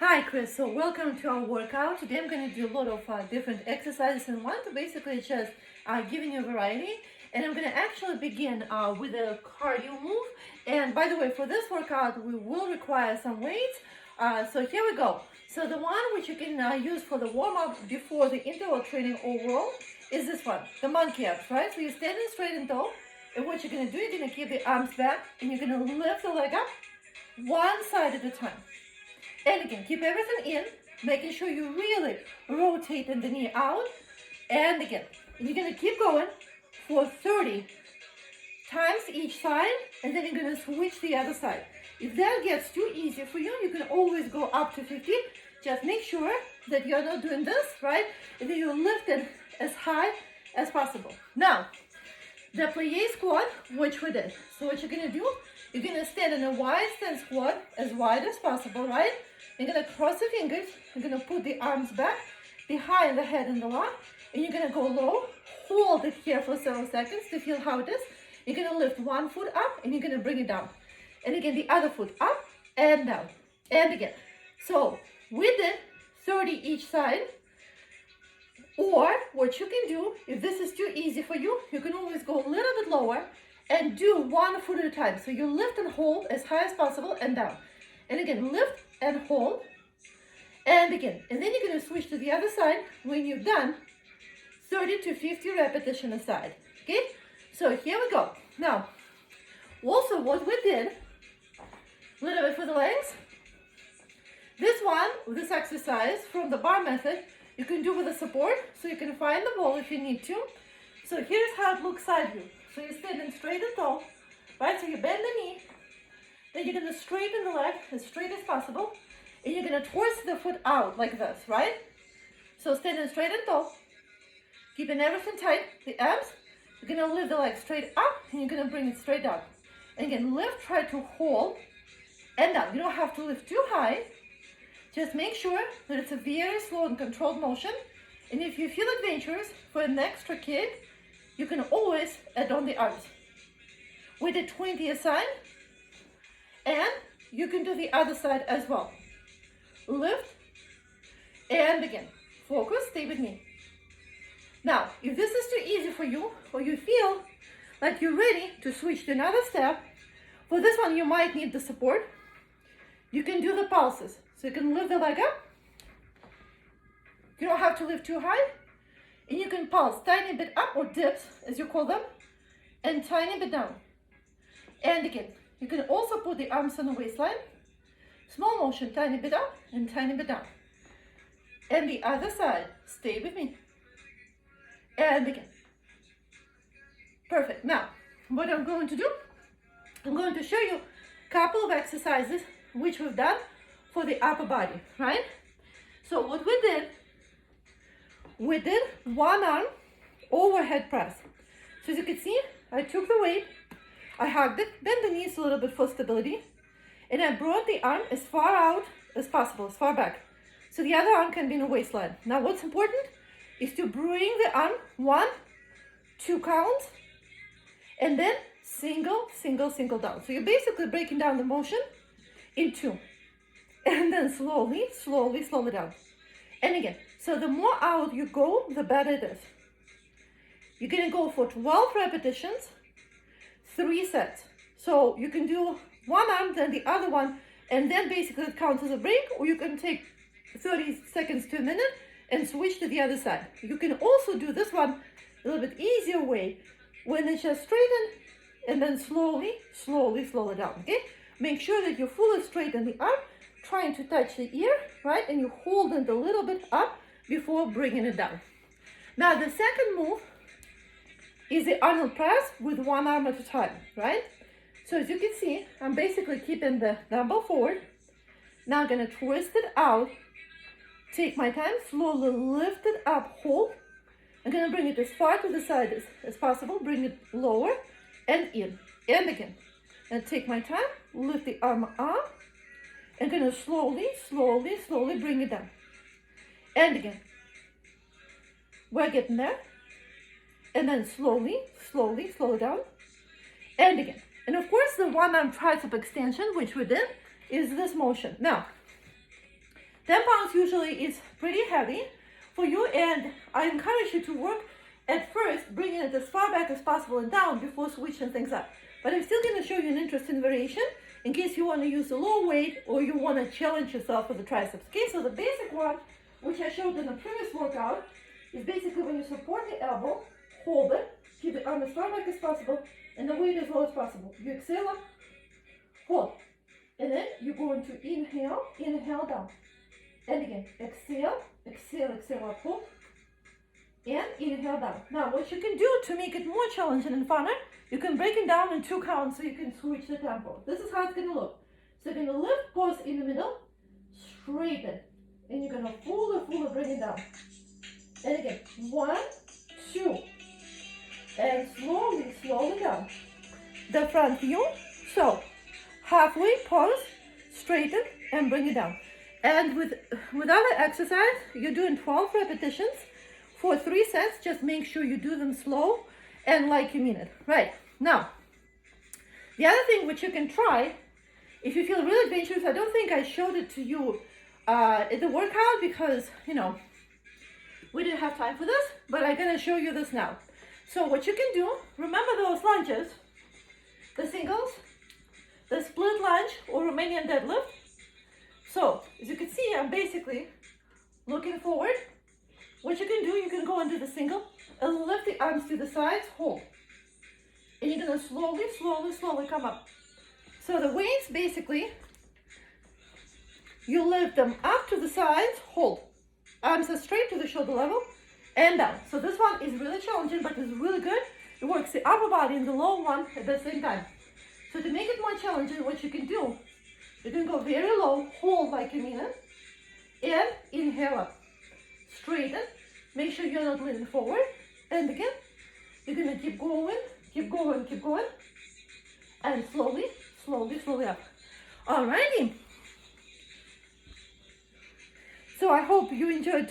Hi Chris, so welcome to our workout. Today I'm going to do a lot of different exercises in one to basically just giving you a variety. And I'm going to actually begin with a cardio move. And by the way, for this workout, we will require some weights. So here we go. So the one which you can use for the warm-up before the interval training overall is this one, the monkey abs, right? So you're standing straight and tall. And what you're going to do, you're going to keep the arms back and you're going to lift the leg up one side at a time. And again, keep everything in, making sure you really rotate the knee out. And again, you're going to keep going for 30 times each side, and then you're going to switch the other side. If that gets too easy for you, you can always go up to 50. Just make sure that you're not doing this, right? And then you lift it as high as possible. Now, the plie squat, which we did. So what you're going to do, you're going to stand in a wide stance squat, as wide as possible, right? You're going to cross the fingers. You're going to put the arms back behind the head and the leg. And you're going to go low. Hold it here for several seconds to feel how it is. You're going to lift one foot up and you're going to bring it down. And again, the other foot up and down. And again. So we did 30 each side. Or what you can do, if this is too easy for you, you can always go a little bit lower and do one foot at a time. So you lift and hold as high as possible and down. And again, lift and hold. And again, and then you're going to switch to the other side when you've done 30 to 50 repetitions a side. Okay? So here we go. Now, also what we did, a little bit for the legs. This exercise from the bar method, you can do with a support. So you can find the wall if you need to. So here's how it looks side view. So you're standing straight and tall, right? So you bend the knee. Then you're going to straighten the leg as straight as possible. And you're going to twist the foot out like this, right? So standing straight and tall. Keeping everything tight. The abs. You're going to lift the leg straight up. And you're going to bring it straight down. And again, lift, try to hold. And down. You don't have to lift too high. Just make sure that it's a very slow and controlled motion. And if you feel adventurous for an extra kick, you can always add on the arms. We did 20 a side. And you can do the other side as well. Lift. And again, focus, stay with me. Now, if this is too easy for you, or you feel like you're ready to switch to another step, for this one you might need the support. You can do the pulses. So you can lift the leg up. You don't have to lift too high. And you can pulse tiny bit up, or dips, as you call them, and tiny bit down. And again, you can also put the arms on the waistline. Small motion, tiny bit up and tiny bit down. And the other side, stay with me. And again. Perfect. Now, what I'm going to do, I'm going to show you a couple of exercises which we've done for the upper body, right? So what we did one arm overhead press. So as you can see, I took the weight, I hugged it, bent the knees a little bit for stability, and I brought the arm as far out as possible, as far back. So the other arm can be in the waistline. Now what's important is to bring the arm 1, 2 counts, and then single, single, single down. So you're basically breaking down the motion in 2. And then slowly, slowly, slowly down. And again, so the more out you go, the better it is. You're going to go for 12 repetitions, 3 sets. So you can do one arm, then the other one, and then basically it counts as a break, or you can take 30 seconds to a minute and switch to the other side. You can also do this one a little bit easier way, when it's just straighten and then slowly, slowly, slowly down, okay? Make sure that you fully straighten the arm, trying to touch the ear, right? And you hold it a little bit up before bringing it down. Now the second move is the Arnold press with one arm at a time, right? So as you can see, I'm basically keeping the dumbbell forward. Now I'm gonna twist it out, take my time, slowly lift it up, hold. I'm gonna bring it as far to the side as possible, bring it lower and in, and again. And take my time, lift the arm up, and gonna slowly, slowly, slowly bring it down. And again. We're getting there. And then slowly, slowly, slow down. And again. And of course, the one arm tricep extension, which we did, is this motion. Now, 10 pounds usually is pretty heavy for you, and I encourage you to work at first bringing it as far back as possible and down before switching things up. But I'm still going to show you an interesting variation in case you want to use a low weight or you want to challenge yourself with the triceps. Okay, so the basic one, which I showed in the previous workout, is basically when you support the elbow, hold it, keep the arm as far back as possible, and the weight as low as possible. You exhale up, hold, and then you're going to inhale, inhale down, and again, exhale, exhale, exhale up, hold, and inhale down. Now, what you can do to make it more challenging and funner, you can break it down in 2 counts so you can switch the tempo. This is how it's going to look. So you're going to lift, pause in the middle, straighten, and you're going to fully bring it down. And again, 1, 2, and slowly down. The front view, so halfway, pause, straighten, and bring it down. And with other exercise, you're doing 12 repetitions for 3 sets. Just make sure you do them slow and like you mean it. Right, now, the other thing which you can try, if you feel really adventurous, I don't think I showed it to you at the workout because, you know, we didn't have time for this, but I'm gonna show you this now. So what you can do, remember those lunges, the singles, the split lunge or Romanian deadlift. So as you can see, I'm basically looking forward. What you can do, you can go into the single and lift the arms to the sides, hold. And you're gonna slowly come up. So the weights, basically, you lift them up to the sides, hold. Arms are straight to the shoulder level and down. So this one is really challenging, but it's really good. It works the upper body and the lower one at the same time. So to make it more challenging, what you can do, you can go very low, hold like you mean it, and inhale up. Straighten, make sure you're not leaning forward, and again, you're gonna keep going, and slowly up. Alrighty. So I hope you enjoyed